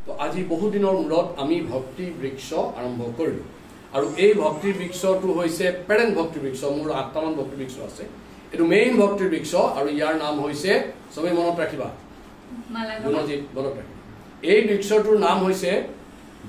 তো আজি বহু দিনৰ মূৰত আমি ভক্তি বৃক্ষ আৰম্ভ কৰিলোঁ আৰু এই ভক্তি বৃক্ষটো হৈছে পেৰেণ্ট ভক্তি বৃক্ষ মোৰ 8টামান ভক্তি বৃক্ষ আছে এইটো মেইন ভক্তি বৃক্ষ আৰু ইয়াৰ নাম হৈছে সবেই মনত ৰাখিবা গুণজিৎ মনত ৰাখিবা এই বৃক্ষটোৰ নাম হৈছে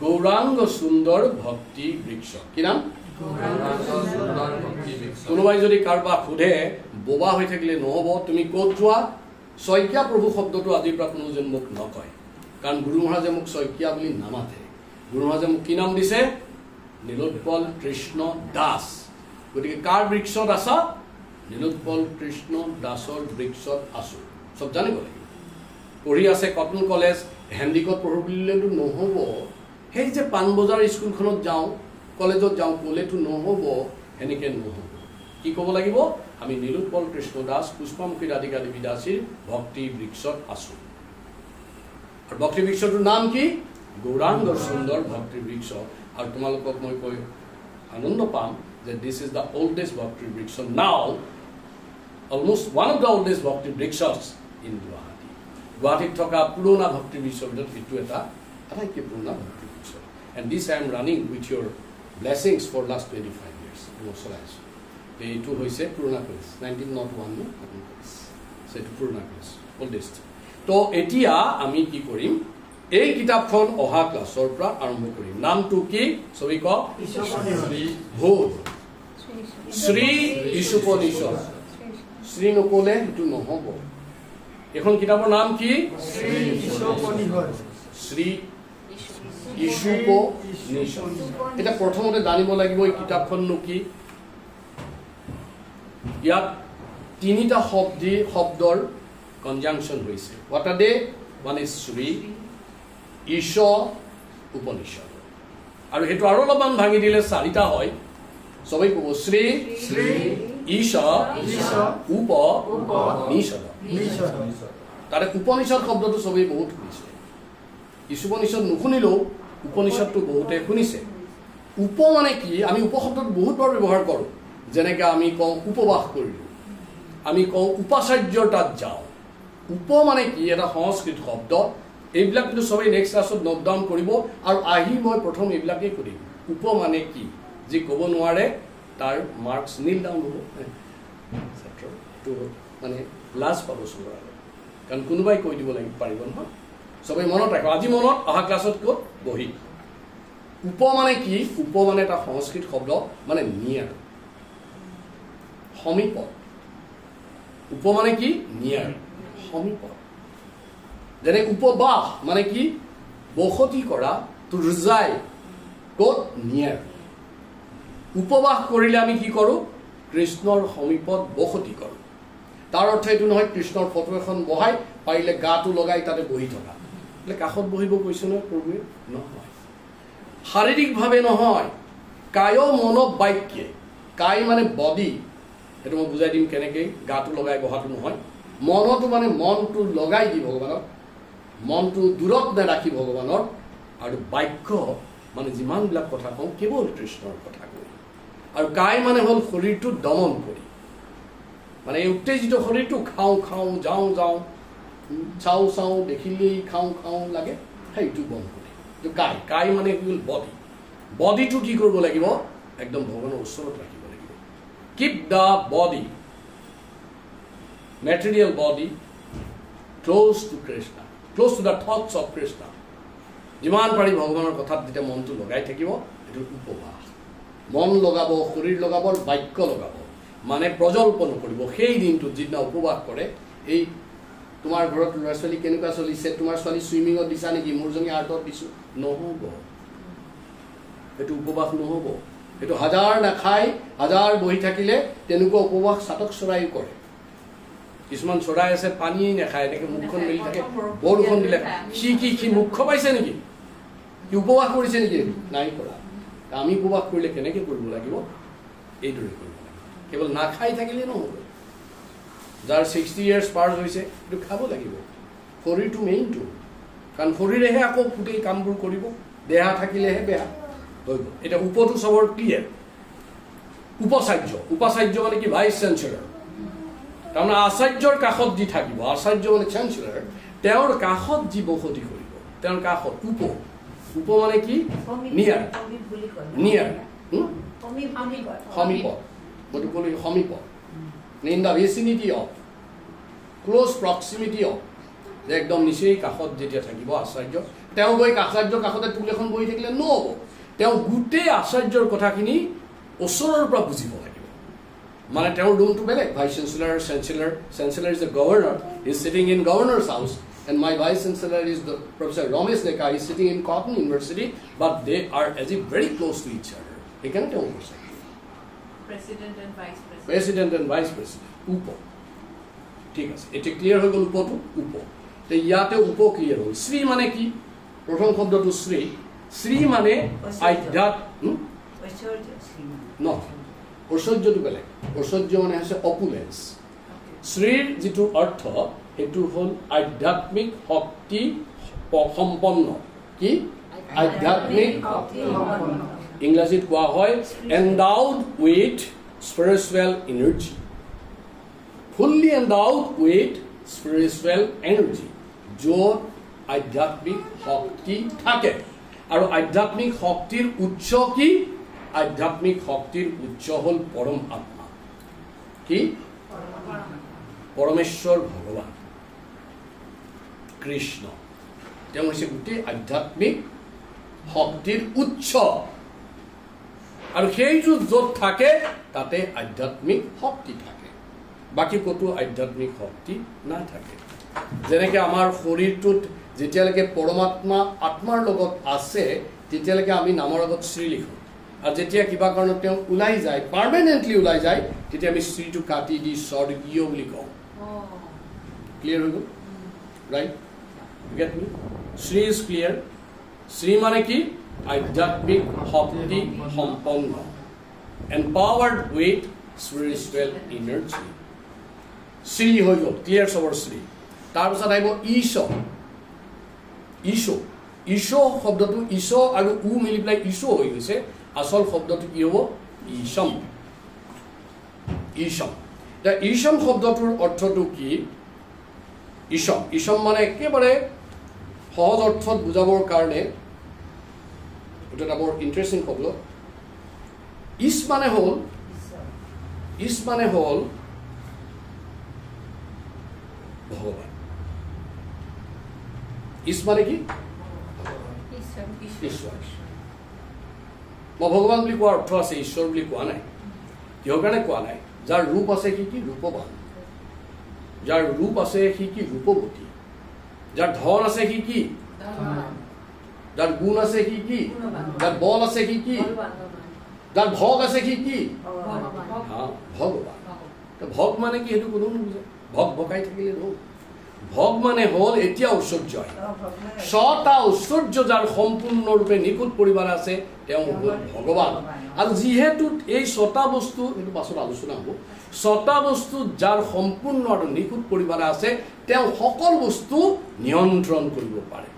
গৌৰাঙ্গ সুন্দৰ ভক্তি বৃক্ষ কি নাম কোনোবাই যদি কাৰোবাক সোধে বোবা হৈ থাকিলে নহ'ব তুমি ক'ত যোৱা শইকীয়া প্ৰভু শব্দটো আজিৰ পৰা কোনো যেন মোক নকয় কাৰণ গুৰু মহাৰাজে মোক শইকীয়া বুলি নামাতে গুৰু মহাৰাজে মোক কি নাম দিছে নীলোৎপল কৃষ্ণ দাস গতিকে কাৰ বৃক্ষত আছা নীলোৎপল কৃষ্ণ দাসৰ বৃক্ষত আছো চব জানিব লাগিব পঢ়ি আছে কটন কলেজ হেণ্ডিকত পঢ়ো বুলিলেতো নহ'ব সেই যে পাণবজাৰ স্কুলখনত যাওঁ কলেজত যাওঁ ক'লেতো নহ'ব এনেকে নহ'ব কি ক'ব লাগিব আমি নীলোৎপল কৃষ্ণ দাস পুষ্পামুখী ৰাধিকা দেৱী দাসীৰ ভক্তি বৃক্ষত আছো আৰু ভক্তি বৃক্ষটোৰ নাম কি গৌৰাঙ্গ সুন্দৰ ভক্তি বৃক্ষ আৰু তোমালোকক মই কৈ আনন্দ পাম যে দিছ ইজ দ্য ওল্ডেষ্ট ভক্তি বৃক্ষ নাও অলমোষ্ট ওৱান অফ দ্য ওল্ডেষ্ট ভক্তি বৃক্ষছ ইন গুৱাহাটী গুৱাহাটীত থকা পুৰণা ভক্তি বৃক্ষৰ ভিতৰত এইটো এটা আটাইতকৈ পুৰণা ভক্তি বৃক্ষ and this I am running with your blessings for last 25 years মই চলাই আছোঁ এইটো হৈছে পুৰণা কলেজ 1901 ন কলেজ সেইটো পুৰণা কলেজ ওল্ডেষ্ট তো এতিয়া আমি কি কৰিম এই কিতাপখন অহা ক্লাছৰ পৰা আৰম্ভ কৰিম নামটো কি ছবি কওক ভূত শ্ৰী ঈশোপনিষদ শ্ৰী নকলে সেইটো নহ'ব এখন কিতাপৰ নাম কি শ্ৰী ঈশোপনিষদ এটা প্ৰথমতে জানিব লাগিব এই কিতাপখননো কি ইয়াত তিনিটা শব্দৰ কনজাংশন হৈছে what are they one is Shri ঈশ উপনিষদ আৰু হেতু আৰু অলপমান ভাঙি দিলে চাৰিটা হয় সবাই ক'ব শ্ৰী ঈশ উপনিষদ তাৰে উপনিষদ শব্দটো সবেই বহুত শুনিছে ঈশোপনিষদ নুশুনিলেও উপনিষদটো বহুতে শুনিছে উপ মানে কি আমি উপশব্দটো বহুতবাৰ ব্যৱহাৰ কৰোঁ যেনেকৈ আমি কওঁ উপবাস কৰিলোঁ আমি কওঁ উপাচাৰ্যৰ তাত যাওঁ উপ মানে কি এটা সংস্কৃত শব্দ এইবিলাক কিন্তু সবেই নেক্সট ক্লাছত নোট ডাউন কৰিব আৰু আহি মই প্ৰথম এইবিলাকেই কৰিম উপ মানে কি যি ক'ব নোৱাৰে তাৰ মাৰ্কছ নীল ডাউন হ'ব ছাত্ৰটো মানে লাজ পাব চবৰে কাৰণ কোনোবাই কৈ দিব লাগিব পাৰিব নহয় সবেই মনত ৰাখিব আজি মনত অহা ক্লাছত ক'ত বহি উপ মানে কি উপ মানে এটা সংস্কৃত শব্দ মানে নিয়াৰ সমীপত উপ মানে কি নিয়াৰ সমীপত যেনে উপবাস মানে কি বসতি কৰা টু ৰিজাইড ক'ত নিয়াৰ উপবাস কৰিলে আমি কি কৰোঁ কৃষ্ণৰ সমীপত বসতি কৰোঁ তাৰ অৰ্থ এইটো নহয় কৃষ্ণৰ ফটো এখন বহাই পাৰিলে গাটো লগাই তাতে বহি থকা বোলে কাষত বহিব কৈছে নহয় প্ৰভুৱে নহয় শাৰীৰিকভাৱে নহয় কায় মন বাক্যে কায় মানে বডি সেইটো মই বুজাই দিম কেনেকৈ গাটো লগাই বহাটো নহয় মনটো মানে মনটো লগাই দি ভগৱানক মনটো দূৰত নাৰাখি ভগৱানৰ আৰু বাক্য মানে যিমানবিলাক কথা কওঁ কেৱল কৃষ্ণৰ কথা কৈ আৰু কায় মানে হ'ল শৰীৰটো দমন কৰি মানে এই উত্তেজিত শৰীৰটো খাওঁ খাওঁ যাওঁ যাওঁ চাওঁ চাওঁ দেখিলেই খাওঁ খাওঁ লাগে সেইটো বন্ধ কৰি এইটো কায় কায় মানে কি হ'ল বডি বডিটো কি কৰিব লাগিব একদম ভগৱানৰ ওচৰত ৰাখিব keep the body material body close to Krishna close to the thoughts of Krishna যিমান পাৰি ভগৱানৰ কথাত যেতিয়া মনটো লগাই থাকিব এইটো উপবাস মন লগাব শৰীৰ লগাব বাক্য লগাব মানে প্ৰজল্পন কৰিব সেই দিনটোত যিদিনা উপবাস কৰে এই তোমাৰ ঘৰত ল'ৰা ছোৱালী কেনেকুৱা চলিছে তোমাৰ ছোৱালী চুইমিঙত দিছা নেকি মোৰজনী আৰ্টত দিছোঁ নহ'ব এইটো উপবাস নহ'ব এইটো হাজাৰ নাখাই হাজাৰ বহি থাকিলে তেনেকুৱা উপবাস চাতক চৰাইও কৰে কিছুমান চৰাই আছে পানী নাখায় এনেকৈ মুখখন মেলি থাকে বৰষুণ দিলে সি মুখ পাইছে নেকি সি উপবাস কৰিছে নেকি নাই কৰা আমি উপবাস কৰিলে কেনেকৈ কৰিব লাগিব এইদৰে কৰিব লাগিব কেৱল নাখাই থাকিলে নহ'ব যাৰ 60 years পাৰ হৈছে এইটো খাব লাগিব শৰীৰটো মেইনটো কাৰণ শৰীৰেহে আকৌ গোটেই কামবোৰ কৰিব দেহা থাকিলেহে বেয়া হৈ গ'ল এতিয়া উপটো চবৰ ক্লিয়াৰ উপাচাৰ্য মানে কি ভাইচ চেঞ্চেলৰ তাৰমানে আচাৰ্যৰ কাষত দি থাকিব আচাৰ্য মানে চেঞ্চেলৰ তেওঁৰ কাষত যি বসতি কৰিব তেওঁৰ কাষত উপ উপ মানে কি নিয়াৰ নিয়াৰ সমীপ মইতো ক'লো সমীপ in the vicinity of close proximity of যে একদম নিচেই কাষত যেতিয়া থাকিব আচাৰ্য তেওঁ গৈ আচাৰ্যৰ কাষতে টুল এখন বহি থাকিলে নহ'ব তেওঁ গোটেই আচাৰ্যৰ কথাখিনি ওচৰৰ পৰা বুজিব লাগিব মানে তেওঁৰ ৰুমটো বেলেগ vice chancellor chancellor is the governor is sitting in governor's house and my vice chancellor is the Professor Ramesh Deka. He is sitting in Cotton University, but they are as if very close to each other. He cannot tell us. President and vice president. President and vice president. Upo. ঠিক আছে এটা clear হয়ে গেল উপটো উপ তো ইয়াতে উপ clear হল শ্রী মানে কি প্রথম শব্দটো শ্রী শ্রী মানে আধ্যাত্ম ন ঐশ্বর্যটো বেলেগ ঐশ্বর্য মানে আছে অপুলেন্স শ্ৰীৰ যিটো অৰ্থ এটো হল আধ্যাত্মিক শক্তি সম্পন্ন কি আধ্যাত্মিক ইংৰাজীত কোৱা হয় endowed with spiritual energy fully endowed with spiritual energy য'ত আধ্যাত্মিক শক্তি থাকে আৰু আধ্যাত্মিক শক্তিৰ উৎস কি আধ্যাত্মিক শক্তিৰ উৎস হল পৰম আত্মা কি পৰমেশ্বৰ ভগৱান কৃষ্ণ তেওঁ হৈছে গোটেই আধ্যাত্মিক শক্তিৰ উৎস আৰু সেইটো য'ত থাকে তাতে আধ্যাত্মিক শক্তি থাকে বাকি কতো আধ্যাত্মিক শক্তি নাথাকে যেনেকে আমাৰ শৰীৰটোত যেতিয়ালৈকে পৰমাত্মা আত্মাৰ লগত আছে তেতিয়ালৈকে আমি নামৰ আগত শ্ৰী লিখোঁ আৰু যেতিয়া কিবা কাৰণত তেওঁ ওলাই যায় পাৰ্মানেণ্টলি ওলাই যায় তেতিয়া আমি শ্ৰীটো কাটি দি স্বৰ্গীয় বুলি কওঁ ক্লিয়াৰ হৈ গ'ল right get me Shri is clear Shri mane ki adhyatmik shakti sampanna empowered with spiritual energy Shri hoyo clear our Shri tar pisat aibo isho শব্দটো isho aru u mili play isho hoi gise asol শব্দটো ki hobo isham the isham শব্দটোৰ অৰ্থটো কি isham মানে একেবাৰে সহজ অৰ্থত বুজাবৰ কাৰণে এটা বৰ ইন্টাৰেস্টিং শব্দ ইস মানে হল ভগৱান ইস মানে কি ঈশ্বৰ মই ভগৱান বুলি কোৱাৰ অৰ্থ আছে ঈশ্বৰ বুলি কোৱা নাই কিহৰ কাৰণে কোৱা নাই যাৰ ৰূপ আছে কি ৰূপৱান যাৰ ৰূপ আছে সি কি ৰূপৱতী যার ধন আছে কি যার গুণ আছে কি যার বল আছে কি যার ভোগ আছে কি ভগবান ভোগ মানে কি হেতু কোনো নুবুজে ভোগ ভকাই থাকিলে নহব ভোগ মানে হল এতিয়া ঐশ্বৰ্য ছটা ঐশ্বৰ্য যাৰ সম্পূৰ্ণৰূপে নিখুঁত পৰিবাৰ আছে তেওঁ ভগৱান আৰু যিহেতু এই ছটা বস্তু এটো পাছত আলোচনা হ'ব ছটা বস্তু যাৰ সম্পূৰ্ণ আৰু নিখুঁত পৰিবাৰ আছে তেওঁ সকল বস্তু নিয়ন্ত্ৰণ কৰিব পাৰে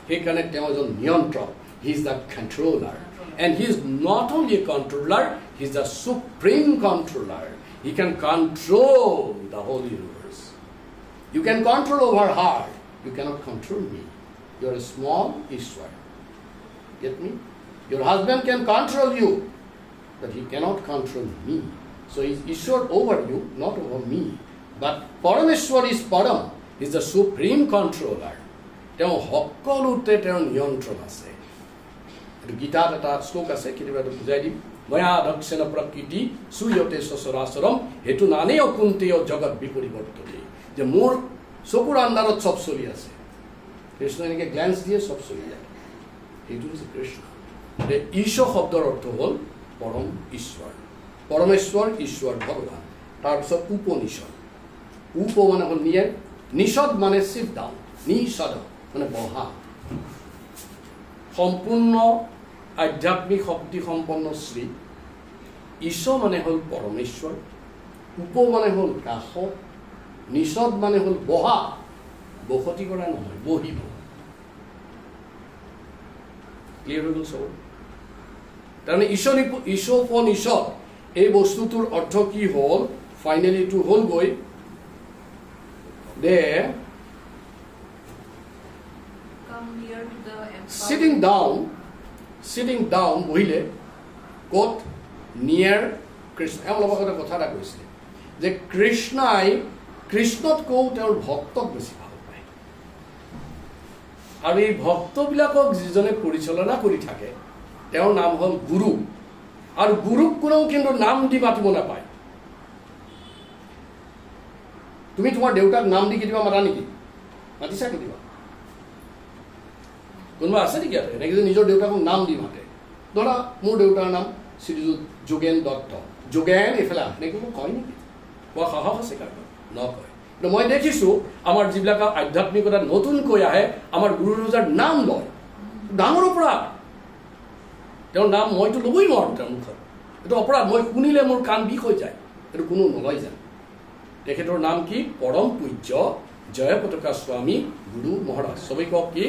সেইকাৰণে তেওঁ এজন নিয়ন্ত্ৰক he is the controller and he is not only a controller he is the supreme controller he can control the whole universe you can control over heart you cannot control me you are a small Ishwar get me your husband can control you but he cannot control me so he is Ishwar over you not over me but Parameshwar is Param he is the supreme controller তেওঁ সকলোতে তেওঁৰ নিয়ন্ত্ৰণ আছে গীতাত এটা শ্লোক আছে কিবা বুজাই দিম ময়া দক্ষিণ প্ৰকৃতি সূৰ্যতে সচৰাচৰম হেতু নানে অকুন্তেয় জগত বিপৰিবৰ্তনে যে মোৰ চকুৰ আন্দাৰত সব চলি আছে কৃষ্ণ এনেকে গ্ল্যান্স দিয়ে সব চলি যায় হেতু হৈছে কৃষ্ণ ঈশ্বৰ শব্দৰ অৰ্থ হ'ল পৰম ঈশ্বৰ পৰমেশ্বৰ ঈশ্বৰ ভগৱান তাৰপিছত উপনিষদ উপ মানে হ'ল নিয়ে নিষদ মানে সিট ডাউন নিষদ মানে বহা সম্পূৰ্ণ আধ্যাত্মিক শক্তি সম্পন্ন শ্ৰী ঈশ্বৰ মানে হল পৰমেশ্বৰ উপ মানে হল কাশ নিষদ মানে হল বহা বসতি কৰা নহয় বহিব ক্লিয়াৰ হৈ গ'ল সব তাৰমানে ঈশ্বৰোপনিষদ এই বস্তুটোৰ অৰ্থ কি হ'ল ফাইনেলি টু হ'ল গৈ with the sitting down বহিলে ক'ত নিয়াৰ কৃষ্ণ অলপ আগতে কথা এটা কৈছিলে যে কৃষ্ণতকৈও তেওঁৰ ভক্তক বেছি ভাল পায় আৰু এই ভক্তবিলাকক যিজনে পৰিচালনা কৰি থাকে তেওঁৰ নাম হ'ল গুৰু আৰু গুৰুক কোনেও কিন্তু নাম দি মাতিব নাপায় তুমি তোমাৰ দেউতাক নাম দি কেতিয়াবা মাতা নেকি মাতিছা কেতিয়াবা কোনোবা আছে নেকি আৰু এনেকৈ যে নিজৰ দেউতাকক নাম দি মাতে ধৰা মোৰ দেউতাৰ নাম শ্ৰীযুত যোগেন দত্ত যোগেন এইফালে এনেকৈ মোক কয় নেকি কোৱা সাহস আছে কাৰণ নকয় কিন্তু মই দেখিছোঁ আমাৰ যিবিলাক আধ্যাত্মিকতাত নতুনকৈ আহে আমাৰ গুৰু ৰজাৰ নাম লয় ডাঙৰ অপৰাধ তেওঁৰ নাম মইতো ল'বই নোৱাৰোঁ তেওঁৰ মুখত এইটো অপৰাধ মই শুনিলে মোৰ কাণ বিষ হৈ যায় এইটো কোনো নলয় জানো তেখেতৰ নাম কি পৰম পূজ্য জয়পতাকা স্বামী গুৰু মহাৰাজ চবেই কওক কি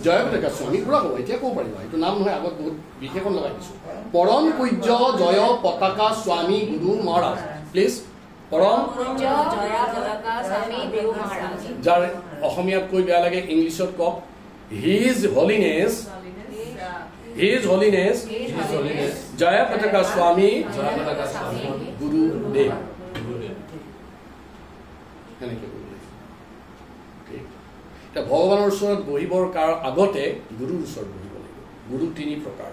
জয়পতাকা স্বামী পুৰা ক'ব এতিয়া ক'ব পাৰিবা এইটো নাম নহয় আগত বহুত বিশেষণ লগাই দিছোঁ পৰম পূজ্য জয় পতাকা স্বামী গুৰু মহাৰাজ প্লিজ পৰম যাৰ অসমীয়াত কৈ বেয়া লাগে ইংলিছত কওক হিজ হলিনেছ জয় পতাকা স্বামী গুৰুদেৱ সেনেকৈ এতিয়া ভগৱানৰ ওচৰত বহিবৰ আগতে গুৰুৰ ওচৰত বহিব লাগিব গুৰু তিনি প্ৰকাৰ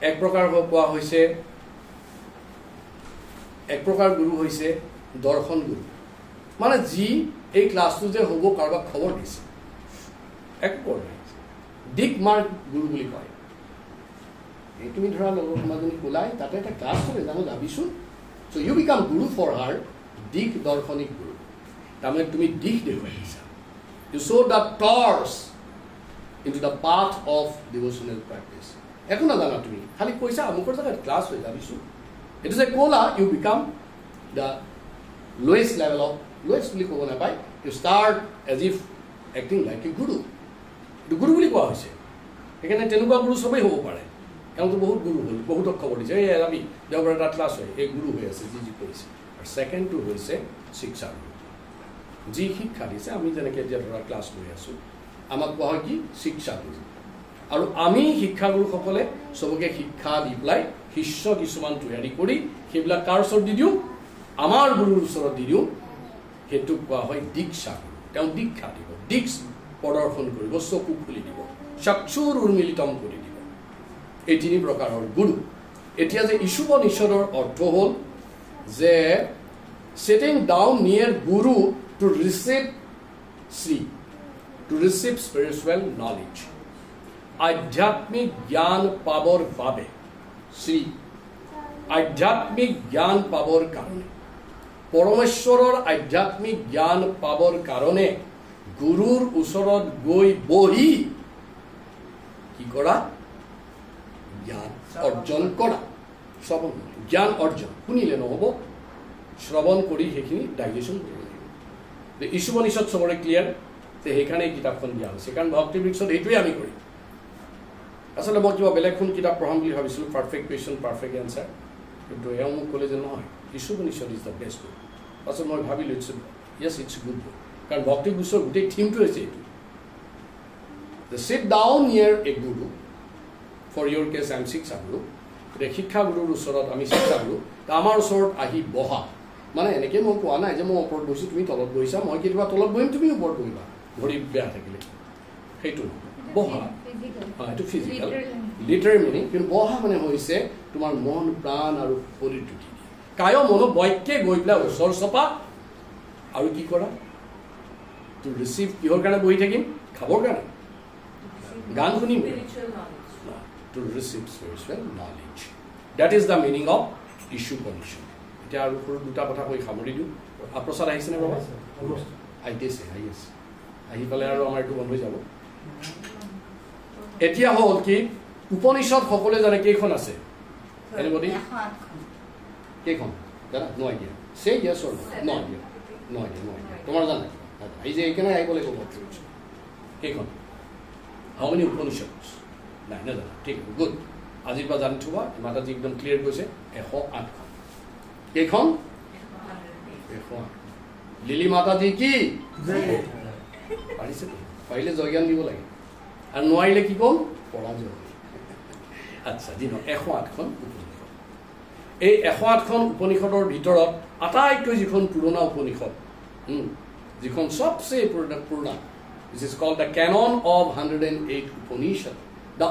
এক প্ৰকাৰ কোৱা হৈছে এক প্ৰকাৰ গুৰু হৈছে দৰ্শন গুৰু মানে যি এই ক্লাছটো যে হ'ব কাৰোবাক খবৰ দিছে এক দিক মাৰ্ক গুৰু বুলি কয় এই তুমি ধৰা লগৰ সমাজনী ওলাই তাতে এটা ক্লাছ কৰে জানো যাবিচোন so' you become guru for her দিক দৰ্শনিক গুৰু তাৰমানে তুমি দিশ দেখুৱাই দিছা you show' the torch into the path of devotional practice একো নাজানা তুমি খালি কৈছা আমুকৰ জেগাত ক্লাছ হৈ যাবিচোন এইটো যে ক'লা you become the lowest level of lowest বুলি ক'ব নাপায় you start as if acting like a guru এইটো গুৰু বুলি কোৱা হৈছে সেইকাৰণে তেনেকুৱা গুৰু চবেই হ'ব পাৰে তেওঁতো বহুত গুৰু হ'ল বহুতক খবৰ দিছে এই আমি দেওবাৰ এটা ক্লাছ হয় এই গুৰু হৈ আছে যি যি কৰিছে আৰু ছেকেণ্ডটো হৈছে শিক্ষা গুৰু যি শিক্ষা দিছে আমি যেনেকৈ এতিয়া ধৰা ক্লাছ লৈ আছোঁ আমাক কোৱা হয় কি শিক্ষা গুৰু আৰু আমি শিক্ষাগুৰুসকলে চবকে শিক্ষা দি পেলাই শিষ্য কিছুমান তৈয়াৰী কৰি সেইবিলাক কাৰ ওচৰত দি দিওঁ আমাৰ গুৰুৰ ওচৰত দি দিওঁ সেইটোক কোৱা হয় দীক্ষা গুৰু তেওঁ দীক্ষা দিব দিক্স প্ৰদৰ্শন কৰিব চকু খুলি দিব চক্ষুৰ উন্মিলিতম কৰি দিব এই তিনি প্ৰকাৰৰ গুৰু এতিয়া যে ইশুপনিষদৰ অৰ্থ হ'ল যে sitting down near Guru to receive spiritual knowledge আধ্যাত্মিক জ্ঞান পাবৰ বাবে আধ্যাত্মিক জ্ঞান পাবৰ কাৰণে পৰমেশ্বৰৰ আধ্যাত্মিক জ্ঞান পাবৰ কাৰণে গুৰুৰ ওচৰত গৈ বহি কি কৰা জ্ঞান অৰ্জন কৰা শ্ৰৱণ জ্ঞান অৰ্জন শুনিলে নহ'ব শ্ৰৱণ কৰি সেইখিনি ডাইজেশ্যন কৰিব লাগিব ইশুপনিষদ চবৰে ক্লিয়াৰ যে সেইকাৰণে এই কিতাপখন দিয়া হৈছে কাৰণ ভক্তি বৃক্ষত সেইটোৱে আমি কৰিম আচলতে মই কিবা বেলেগ এখন কিতাপ পঢ়াম বুলি ভাবিছিলোঁ পাৰফেক্ট কুৱেশ্যন পাৰফেক্ট এনচাৰ কিন্তু এওঁ মোক ক'লে যে নহয় ইশুপনিষদ ইজ দ্য বেষ্ট বুক পাছত মই ভাবিলোঁ ইয়েছ ইটছ গুড বুক কাৰণ ভক্তি বৃক্ষৰ গোটেই থিমটো হৈছে এইটো the sit down near a guru for your case I am shiksha guru গতিকে শিক্ষাগুৰুৰ ওচৰত আমি শিক্ষাগুৰু আমাৰ ওচৰত আহি বহা মানে এনেকৈ মই কোৱা নাই যে মই ওপৰত বহিছোঁ তুমি তলত বহিছা মই কেতিয়াবা তলত বহিম তুমি ওপৰত বহিবা ভৰি বেয়া থাকিলে সেইটো বহা এইটো ফিজিকেল লিটাৰ মিনিং কিন্তু বহা মানে হৈছে তোমাৰ মন প্ৰাণ আৰু শৰীৰটো দি কায় মন বৈক্যে গৈ পেলাই ওচৰ চপা আৰু কি কৰা টু ৰিচিভ কিহৰ কাৰণে বহি থাকিম খাবৰ কাৰণে গান শুনিম to receive spiritual knowledge. That is the meaning of Ishupanishad. এতিয়া আৰু দুটা কথা কৈ সামৰি দিওঁ প্ৰসাদ আহিছেনে বাবা আহিছে আহি পেলাই আৰু আমাৰ এইটো বন্ধ হৈ যাব এতিয়া হ'ল কি উপনিষদ সকলোৱে জানে কেইখন আছে এনিবডি কেইখন জানা নো আইডিয়া সে ইয়েছ অৰ নো আইডিয়া তোমাৰ জানা এই যে এইখানে আহিব লাগিব কেইখন হাউ মেনি উপনিষদ নাই নাজানো ঠিক গুড আজিৰ পৰা জানি থবা মাতাজী একদম ক্লিয়াৰ কৈছে 108খন কেইখন 108 লিলি মাতাজী কি পাৰিছে পাৰিলে জয়জ্ঞান দিব লাগে আৰু নোৱাৰিলে কি ক'ম পৰাজয় আচ্ছা যি নহয় 108খন উপনিষদ এই 108খন উপনিষদৰ ভিতৰত আটাইতকৈ যিখন পুৰণা উপনিষদ যিখন সবচে পুৰণা which is called the Canon of 108 Upanishad, the